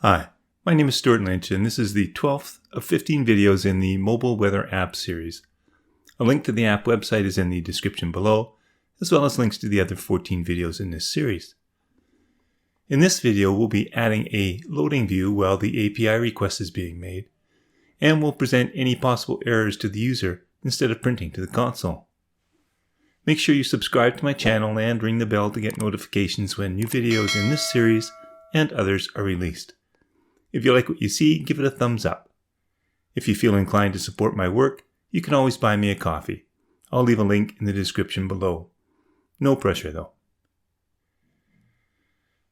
Hi, my name is Stuart Lynch, and this is the 12th of 15 videos in the Mobile Weather App series. A link to the app website is in the description below, as well as links to the other 14 videos in this series. In this video, we'll be adding a loading view while the API request is being made, and we'll present any possible errors to the user instead of printing to the console. Make sure you subscribe to my channel and ring the bell to get notifications when new videos in this series and others are released. If you like what you see, give it a thumbs up. If you feel inclined to support my work, you can always buy me a coffee. I'll leave a link in the description below. No pressure though.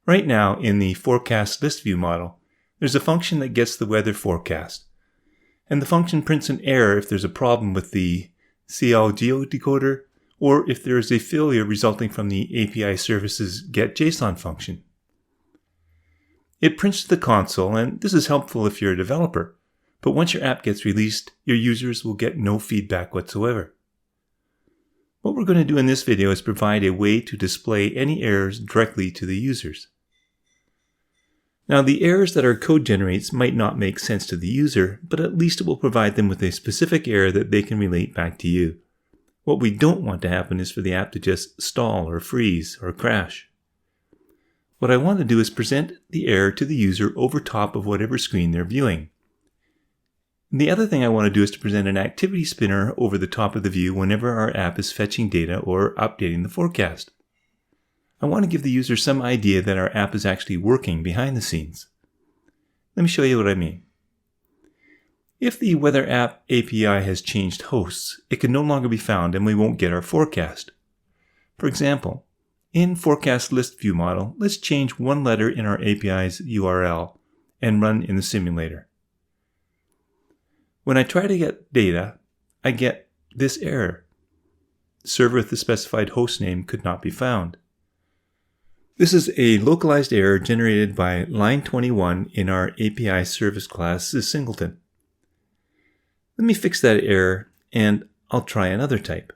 Right now in the forecast list view model, there's a function that gets the weather forecast. And the function prints an error if there's a problem with the CL geodecoder or if there is a failure resulting from the API service's getJSON function. It prints to the console, and this is helpful if you're a developer, but once your app gets released, your users will get no feedback whatsoever. What we're going to do in this video is provide a way to display any errors directly to the users. Now, the errors that our code generates might not make sense to the user, but at least it will provide them with a specific error that they can relate back to you. What we don't want to happen is for the app to just stall or freeze or crash. What I want to do is present the error to the user over top of whatever screen they're viewing. And the other thing I want to do is to present an activity spinner over the top of the view whenever our app is fetching data or updating the forecast. I want to give the user some idea that our app is actually working behind the scenes. Let me show you what I mean. If the Weather App API has changed hosts, it can no longer be found and we won't get our forecast. For example, in Forecast List View Model, let's change one letter in our API's URL and run in the simulator. When I try to get data, I get this error. Server with the specified host name could not be found. This is a localized error generated by line 21 in our API service class Singleton. Let me fix that error and I'll try another type.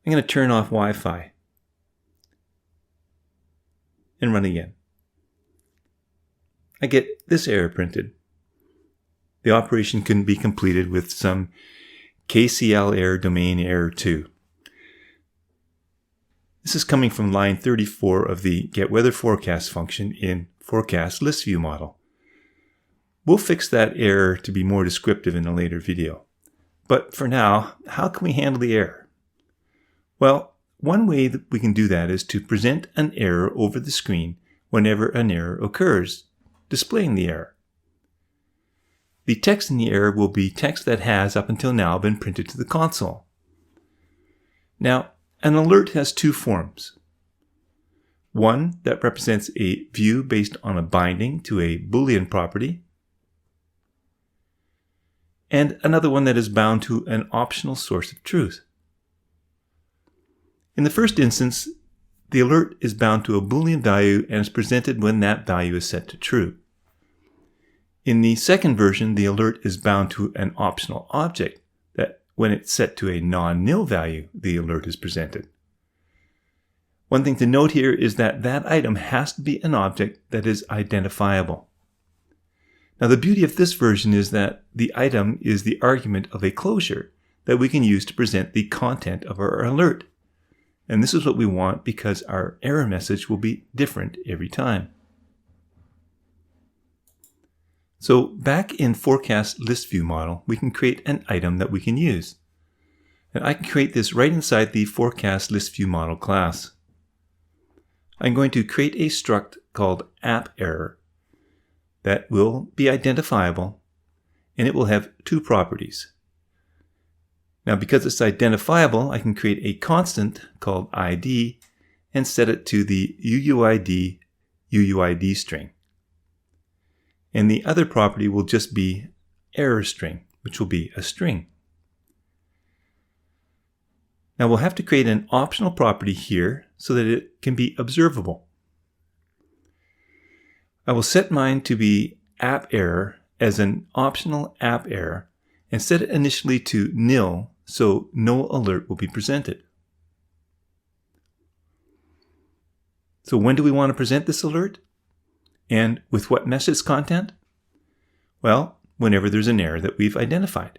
I'm going to turn off Wi-Fi and run again. I get this error printed. The operation couldn't be completed with some KCL error domain error 2. This is coming from line 34 of the getWeatherForecast function in Forecast List View Model. We'll fix that error to be more descriptive in a later video. But for now, how can we handle the error? Well, one way that we can do that is to present an error over the screen whenever an error occurs, displaying the error. The text in the error will be text that has, up until now, been printed to the console. Now, an alert has two forms. One that represents a view based on a binding to a Boolean property, and another one that is bound to an optional source of truth. In the first instance, the alert is bound to a Boolean value and is presented when that value is set to true. In the second version, the alert is bound to an optional object that when it's set to a non-nil value, the alert is presented. One thing to note here is that that item has to be an object that is identifiable. Now, the beauty of this version is that the item is the argument of a closure that we can use to present the content of our alert. And this is what we want because our error message will be different every time. So back in Forecast List View Model, we can create an item that we can use. And I can create this right inside the Forecast List View Model class. I'm going to create a struct called AppError that will be identifiable, and it will have two properties. Now, because it's identifiable, I can create a constant called ID and set it to the UUID string. And the other property will just be error string, which will be a string. Now, we'll have to create an optional property here so that it can be observable. I will set mine to be AppError as an optional app error and set it initially to nil so no alert will be presented. So when do we want to present this alert? And with what message content? Well, whenever there's an error that we've identified.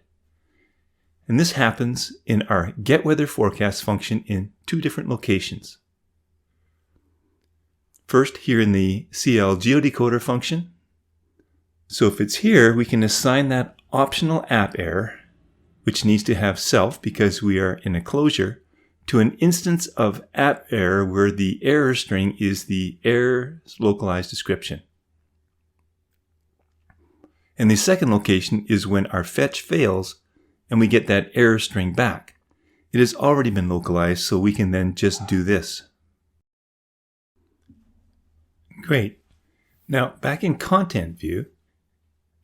And this happens in our getWeatherForecast function in two different locations. First, here in the CL geodecoder function. So if it's here, we can assign that optional app error, which needs to have self because we are in a closure, to an instance of app error where the error string is the error's localized description. And the second location is when our fetch fails and we get that error string back. It has already been localized, so we can then just do this. Great. Now, back in Content View,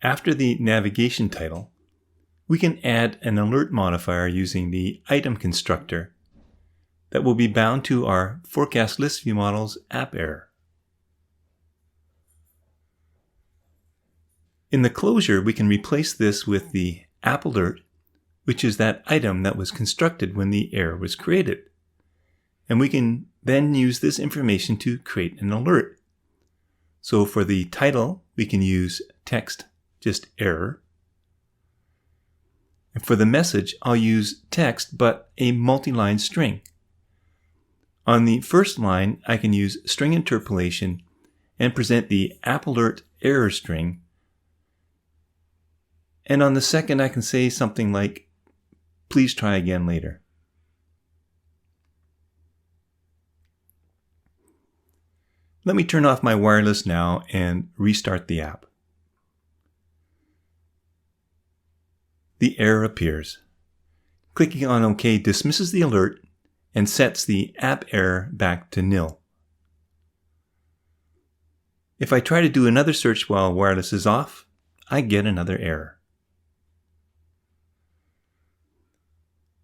after the navigation title, we can add an alert modifier using the item constructor that will be bound to our forecast list view model's app error. In the closure, we can replace this with the app alert, which is that item that was constructed when the error was created. And we can then use this information to create an alert. So for the title, we can use text, just error. And for the message, I'll use text, but a multi-line string. On the first line, I can use string interpolation and present the app alert error string. And on the second, I can say something like, please try again later. Let me turn off my wireless now and restart the app. The error appears. Clicking on OK dismisses the alert and sets the app error back to nil. If I try to do another search while wireless is off, I get another error.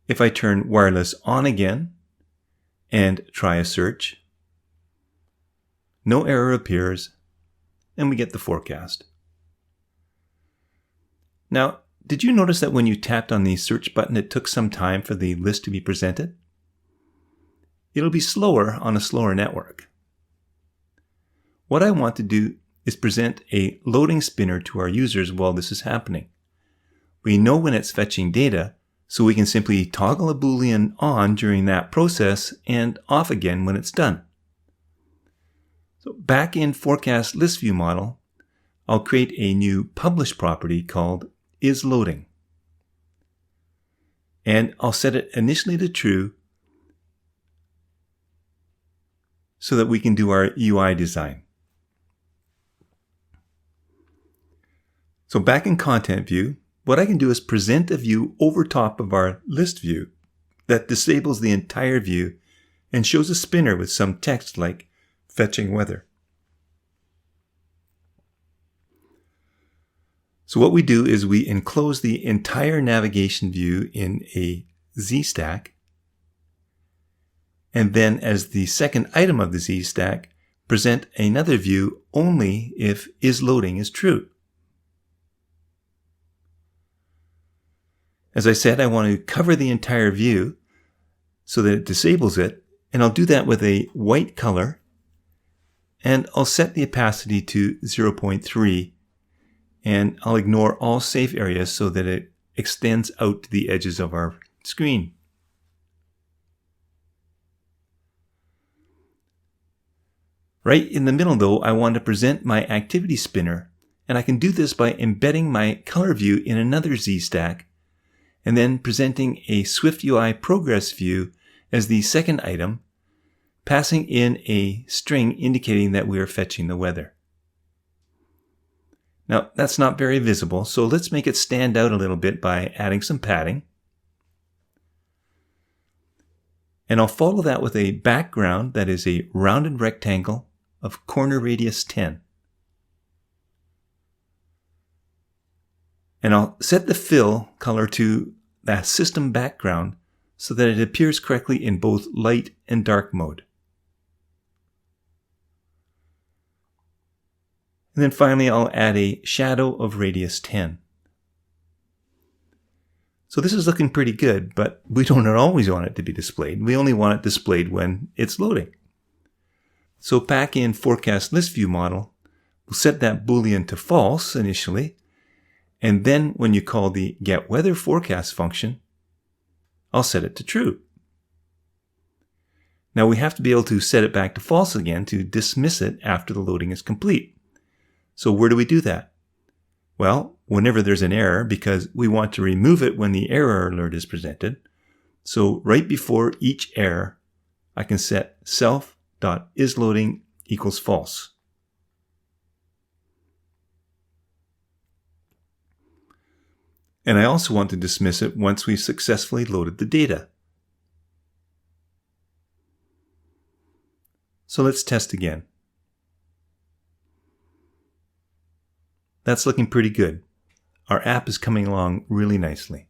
If I turn wireless on again and try a search, no error appears, and we get the forecast. Now, did you notice that when you tapped on the search button, it took some time for the list to be presented? It'll be slower on a slower network. What I want to do is present a loading spinner to our users while this is happening. We know when it's fetching data, so we can simply toggle a Boolean on during that process and off again when it's done. So back in Forecast List View Model, I'll create a new publish property called isLoading. And I'll set it initially to true so that we can do our UI design. So back in Content View, what I can do is present a view over top of our list view that disables the entire view and shows a spinner with some text like fetching weather. So what we do is we enclose the entire navigation view in a Z-stack, and then as the second item of the Z-stack, present another view only if isLoading is true. As I said, I want to cover the entire view so that it disables it, and I'll do that with a white color, and I'll set the opacity to 0.3, and I'll ignore all safe areas so that it extends out to the edges of our screen. Right in the middle, though, I want to present my activity spinner, and I can do this by embedding my color view in another Z-stack, and then presenting a SwiftUI progress view as the second item, passing in a string indicating that we are fetching the weather. Now, that's not very visible, so let's make it stand out a little bit by adding some padding. And I'll follow that with a background that is a rounded rectangle of corner radius 10. And I'll set the fill color to that system background so that it appears correctly in both light and dark mode. And then finally, I'll add a shadow of radius 10. So this is looking pretty good, but we don't always want it to be displayed. We only want it displayed when it's loading. So back in forecast list view model, we'll set that Boolean to false initially, and then when you call the getWeatherForecast function, I'll set it to true. Now we have to be able to set it back to false again to dismiss it after the loading is complete. So where do we do that? Well, whenever there's an error, because we want to remove it when the error alert is presented. So right before each error, I can set self.isLoading equals false. And I also want to dismiss it once we've successfully loaded the data. So let's test again. That's looking pretty good. Our app is coming along really nicely.